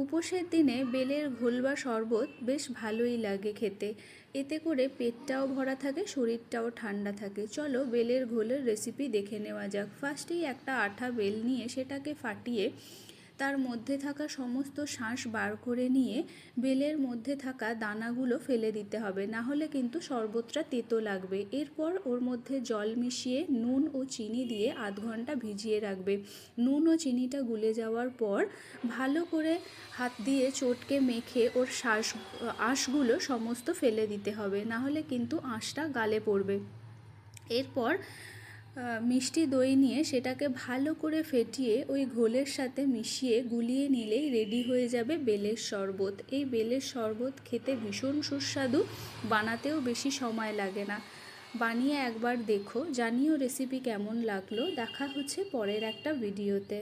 উপোসের দিনে বেলের ঘোল বা শরবত বেশ ভালোই লাগে খেতে। এতে করে পেটটাও ভরা থাকে, শরীরটাও ঠান্ডা থাকে। চলো বেলের ঘোলের রেসিপি দেখে নেওয়া যাক। ফার্স্টেই একটা আঠা বেল নিয়ে সেটাকে ফাটিয়ে তার মধ্যে থাকা সমস্ত শাঁস বার করে নিয়ে বেলের মধ্যে থাকা দানাগুলো ফেলে দিতে হবে, না হলে কিন্তু শরবতটা তেতো লাগবে। এরপর ওর মধ্যে জল মিশিয়ে নুন ও চিনি দিয়ে আধ ঘন্টা ভিজিয়ে রাখবে। নুন ও চিনিটা গুলে যাওয়ার পর ভালো করে হাত দিয়ে চটকে মেখে ওর আঁশগুলো সমস্ত ফেলে দিতে হবে, না হলে কিন্তু আঁশটা গালে পড়বে। এরপর মিষ্টি দই নিয়ে সেটাকে ভালো করে ফেটিয়ে ওই ঘোলের সাথে মিশিয়ে গুলিয়ে নিলেই রেডি হয়ে যাবে বেলের শরবত। এই বেলের শরবত খেতে ভীষণ সুস্বাদু, বানাতেও বেশি সময় লাগে না। বানিয়ে একবার দেখো, জানিও রেসিপি কেমন লাগলো। দেখা হচ্ছে পরের একটা ভিডিওতে।